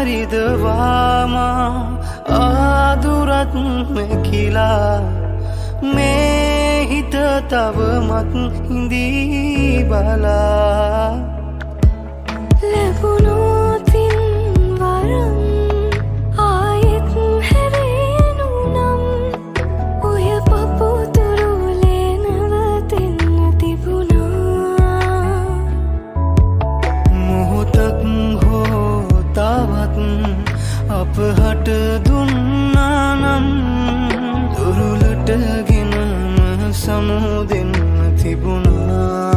रिदवामा आदुरत में खिला मैं हित तब मत हिंदी बाला ලැබුණෝතින් වරම් ආයෙත් හැරෙනුනම් ඔය පපුතුරුලේ නැවතෙන්න තිබුණා මොහොතක් හෝ තවත් අප හට දුන්නා නම් දුරුලටගෙනම සමුදෙන්න තිබුණා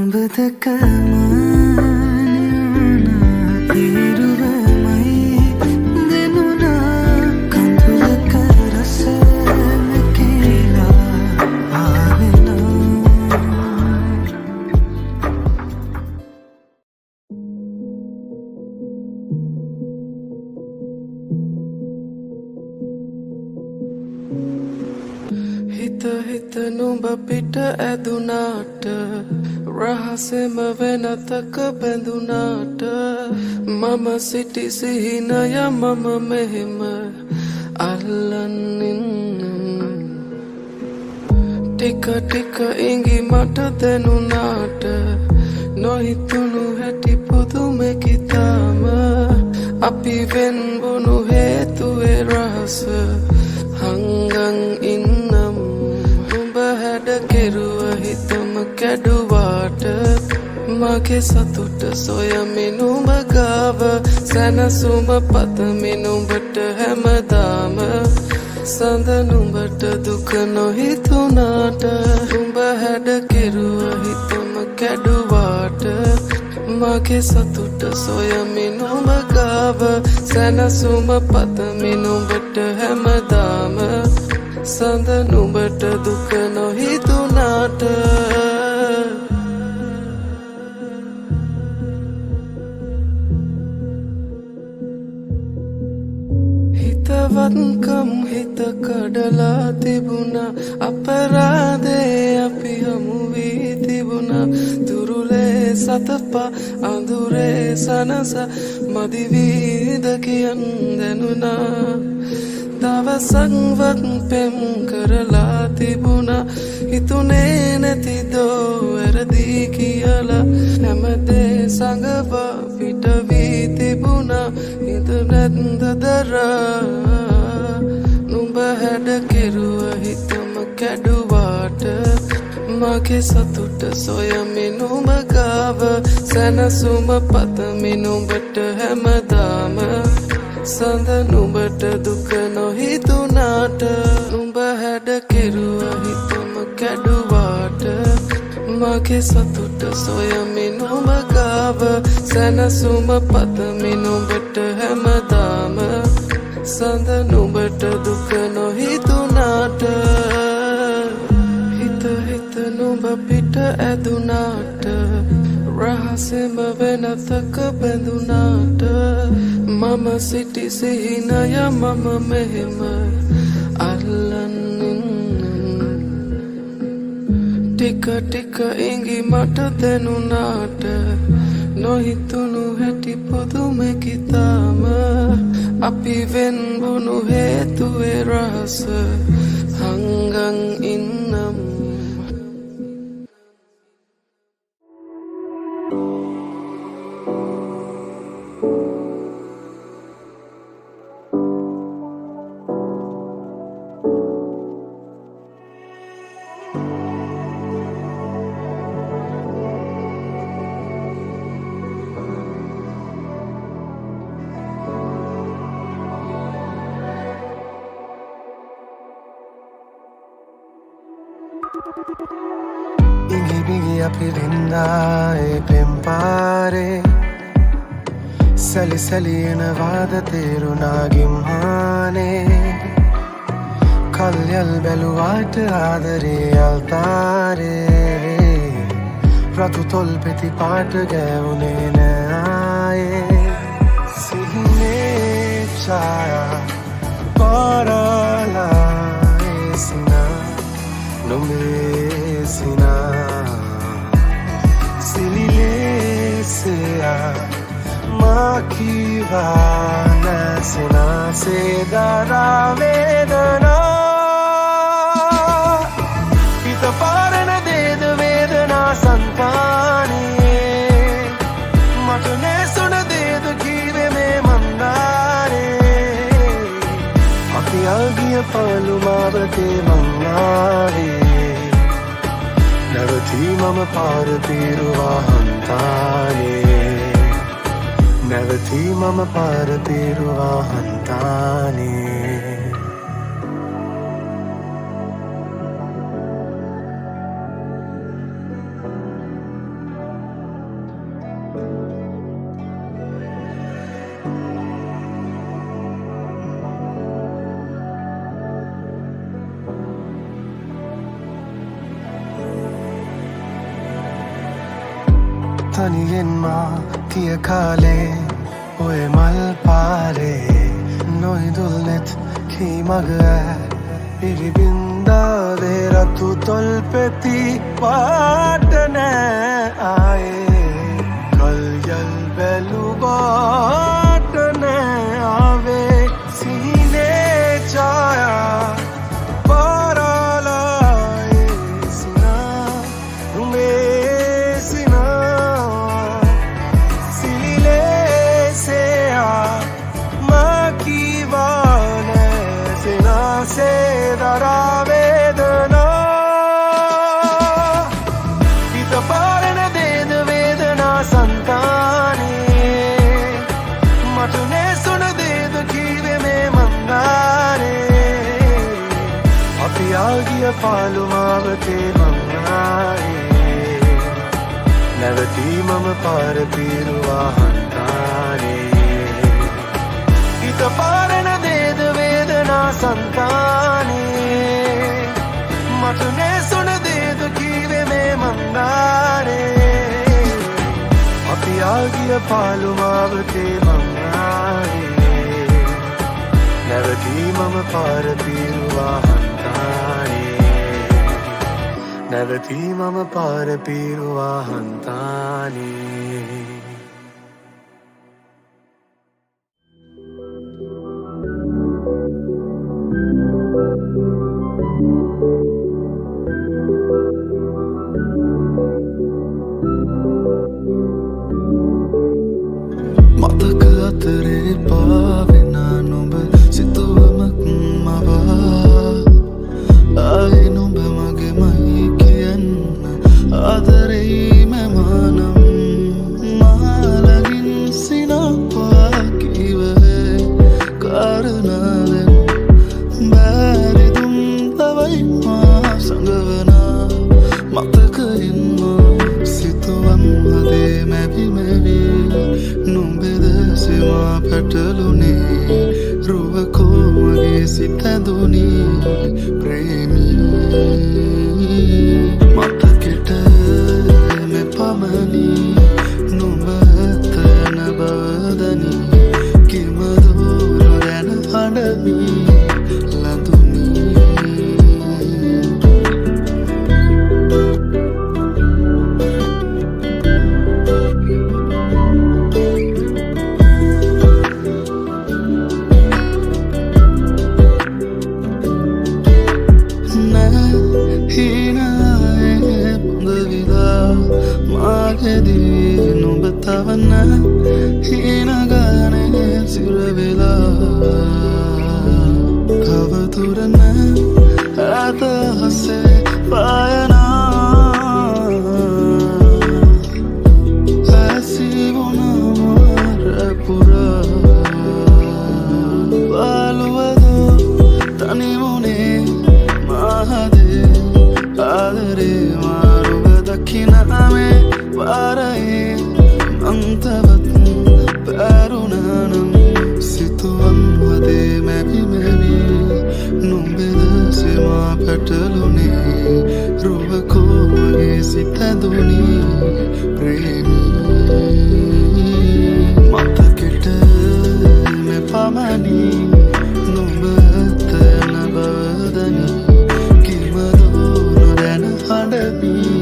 අඹදකමානයන හිරුවමයි දෙනුනා කඳුලක රසම කියලා ආවෙනා හිත නුඹ පිට ඇදුනාට රහසෙම වෙනතක බැඳුනාට මම සිටි සිහිනය මම මෙහෙම අල්ලන්නින් ටික ටික ඉඟි මට දැනුනාට නොහිතුණු හැටි පුදුමෙකිතාම අපි වෙන්වුණු හේතුවේ රහස හංගන් ඉන්නම් උඹ හැඩ කෙරුව හිතම කැඩුවාට මගේ සතුට සොයමින් උඹ ගාව සැනසුම පතමින් උඹට හැමදාම සඳ නුඹට දුක නොහිතුනාට උඹ හැඩ කෙරුව හිතම කැඩුවාට මගේ සතුට සොයමින් උඹ ගාව සැනසුම පතමින් උඹට හැමදාම සඳ නුඹට දුක නොහිතුනාට හිතවත්කම් හිත කඩලා තිබුණා අපරාධේ අපි හමු වී තිබුණා දුරුලේ සතපා අඳුරේ සනස මදි වීද කියන් දැනුණා දවසක්වත් පෙම් කරලා තිබුණා හිතුනේ නැති දෝ වැරදි කියලා හැමදේ සංගවා පිට වී තිබුණා හිත නැත්ද දරා නුඹ හැඩ කෙරුව හිතම කැඩුවාට මගේ සතුට සොයමින් උඹ ගාව සැනසුම පතමින් උඹට හැමදාම සඳ නුඹට දුක නොහිතුනාට නුඹ හැඩ කෙරුව හිතම කැඩුවාට මගේ සතුට සොයමින් උඹ ගාව සැනසුම පතමින් උඹට හැමදාම සඳ නුඹට දුක නොහිතුනාට හිත නුඹ පිට ඇදුනාට රහසෙම වෙනතක බැඳුනාට මම සිටි සිහිනය මම මෙහෙම අල්ලන්නින් ටික ටික ඉඟි මට දැනුනාට නොහිතුණු හැටි පුදුමෙකිතාම අපි වෙන්වුණු හේතුවේ රහස හංගන් ඉන්නම් ඉඟිබිගි අපි දෙන්නායේ පෙම්පාරේ සැලි සැලියනවාද තේරුණා ගිම්හානේ කල්යල් බැලුවාට ආදරේ අල්තාරේ රතු තොල් පෙති පාට ගෑවුනේ නෑයේ සිහිනේ ඡායා පාරලා එසිනා නොමේ සිනා සිලිලේසයා මාකිවා නැසනා සේදරා වේදනා හිත පාරන දේද වේදනා සංපානේ මට නැසුන දේද කීවේ මේ මන්දාරේ අපි අගිය පළු මාවතේ මංආවේ නැවතී මම පාර පීරුවා හන්තානේ නැවතී මම පාර පීරුවා හන්තානේ තනියෙන්ම තිය කාලේ ඔය මල් පාරේ නොයිදුල් නෙත් කීමග පිරිබින්දාදේ රතු තොල් පෙති පාට නෑ ආයේ කල්යල් බැලු බාට නෑ ආවේ සීනේ ඡායා පාරාලායේ සිනා උඹේ සිනා සිලිලේ සෙයා මකීවානේ සිනා සේදරා වේදනා හිත පාරන දේද වේදනා සංතානේ මටුනේ සුන දේද කීවේ මේ මංගානේ අපි ආගිය පාළුමාවතේ මංගානේ නැවතී මම පාර පීරුවා හන්තානේ හිත පාරන දේද වේදනා සංතානේ මටුනේ සුන දේද කීවේ මේ මංගානේ අපි ආගිය පාළුමාවතේ මංගානේ නැවතී මම පාර පීරුවා හන්තානේ නැවතී මම පාර පීරුවා හන්තානේ මතක අතරේ පාවෙන නුඹ සිතුවමක් මවා ආයේ නුඹ මගේමයි කියන්න ආදරෙයි මමනම් මාලගින් සිනපා කිවේ කාරණාවෙන් බැරිදුම් තවයි මා සංගවනා මතකයින්ම සිතුවම් හදේ මැවි මැවි නුඹෙද සෙවා පැටලුනේ රුවකෝ මගේ සිත ඇඳුනී ප්‍රේමී මතකෙට මෙ පමණි නුඹ තන බවදනී කිමදෝර ගැන හඬමී නුඹ තවන්න හිනගානේ සිරවෙලා කවතුරන අතහසේ පායනා ඇසිවුණමරපුරා බලුවදෝ තනිමුණේ මහදේ ආදරේ මාරුව දකිනාමේ පාරයේ අන්තවත් පැරුණනම් සිතුවම් හදේ මැවි මැවි නුඹෙද සෙවා පැටලුනේ රුවකෝ මගේ සිත ඇඳුනී ප්‍රේමී මතකෙට මෙ පමණි නුඹ තන බවදනී කිමදෝ නොදැන හඬමී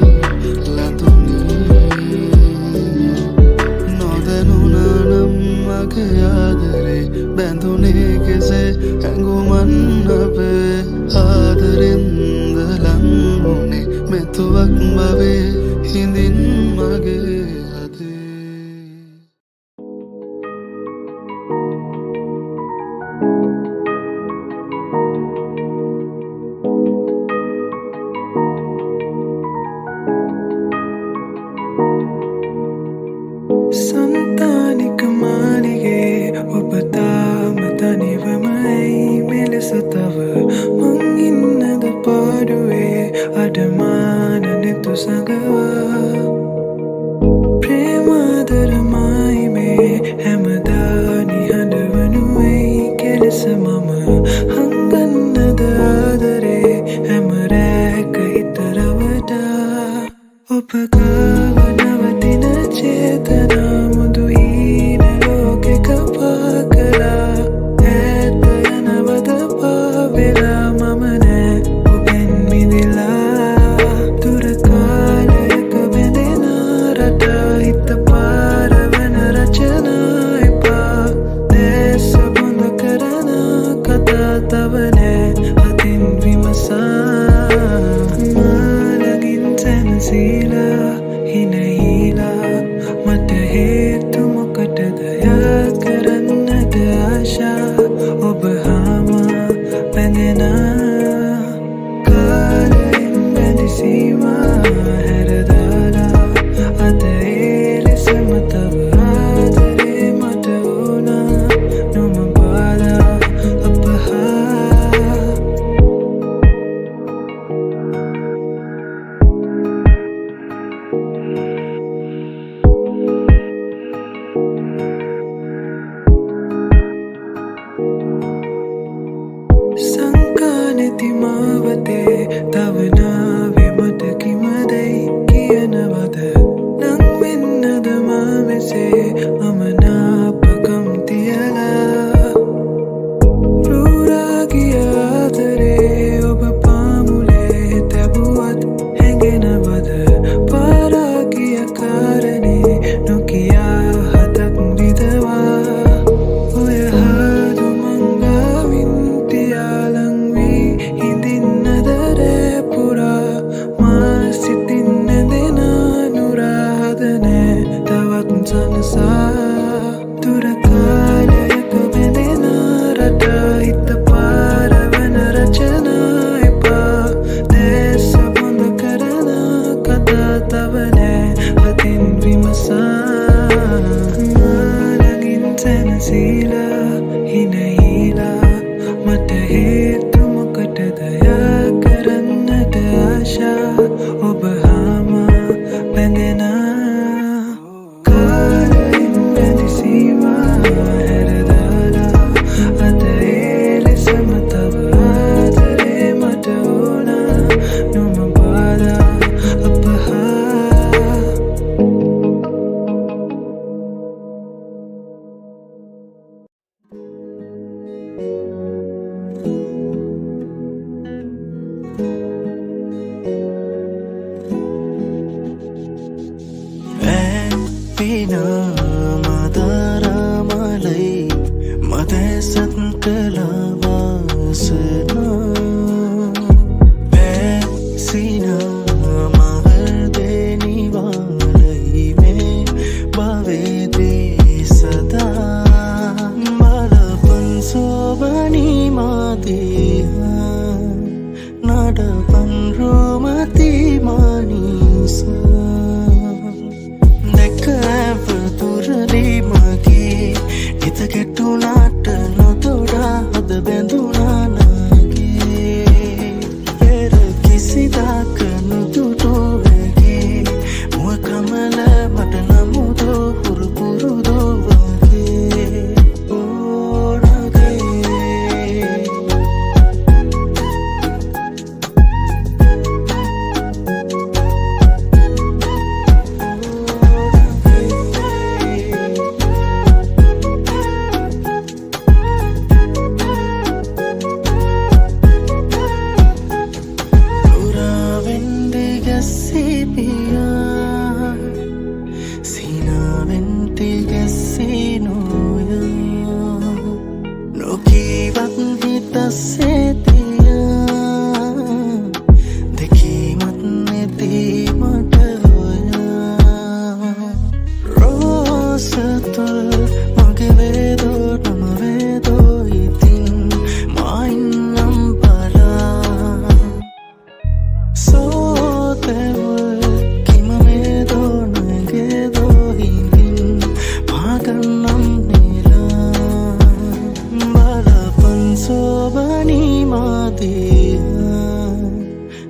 ආදරේ බැඳුනේ කෙසේ හැඟුමන් අපේ ආදරෙන්ද ලංවුනේ මෙතුවක් බවේ හිඳින් මගේ संतानिक मालिगे उपताम तनिवमයි මෙලෙස තව මං ඉන්නද පාඩුවේ අඩමාන නෙතු සඟවා ප්‍රේමාදරමයි මේ හැමදා නිහඬවනුවෙයි කෙලෙස මම හංගන්නද ආදරේ හැම රැක හිතරවටා ඔබ ගාව නවතින චේ මාවතේ තවනාවේ මට කිමදයි කියනවද නං වෙන්නද මා මෙසේ අමනාපකම් තියලා රූරාගිය ආදරේ ඔබ පාමුලේ තැබුවත් හැඟෙනවද පාරාගිය කාරණේ නොකියා හදක් විදවා ඔය හාදු මංගාවින් තියාලං වී හිඳින්නද රෑ පුරා මා සිතින්න දෙනා නුරාහදනෑ තවත් සනසා දුර කාලයක බැඳෙන රටා හිත පාරවන රචනා එපා දැස බොඳ කරන කතා තවනෑ අතින් විමසා මානගින් සැනසීලා හිනහිලා මට හේතු මොකටද යා කරන්නට ආශා ඔබ හාමා බැඳෙනා කාලෙන් බැඳිසීවා හැරදාලා අද ඒ ලෙසම තව ආදරේ මට ඕනා නොම බාලා අප හා මදරමලයි මදසත් කලවාසනා පැසින මහර්දෙනිවාලයි මේ භවේදී සදා බලපන් සෝබනී මාදේහා නඩපන් රෝමති මානිසා දැකව දුරදී මගේ හිත ගැටුණාට නොතොඩා හද බැඳුණා නාගේ පෙර කිසිදාක නොදුටු හැගේ මුව කමල මට නමුදෝ හුරු පුරුදෝ වගේ ඕනගේ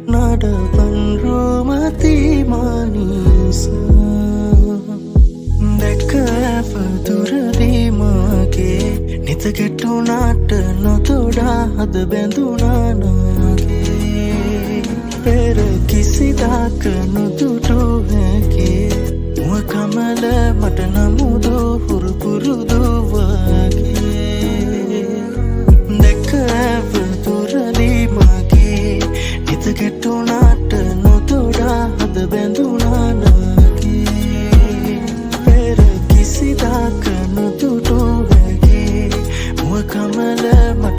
නඩපන් රෝමති මානිසා දැකව දුරදී මගේ නිත ගැටුණාට නොතොඩා හද බැඳුණා නාගේ පෙර කිසිදාක නොදුටු හැගේ මුව කමල මට නමුදෝ හුරු පුරුදු වගේ දැකව දුරදී මගේ නිත ගැටුණාට නොතොඩා හද බැඳුණා නාගේ පෙර කිසිදාක නොදුටු හැගේ මුව කමල මට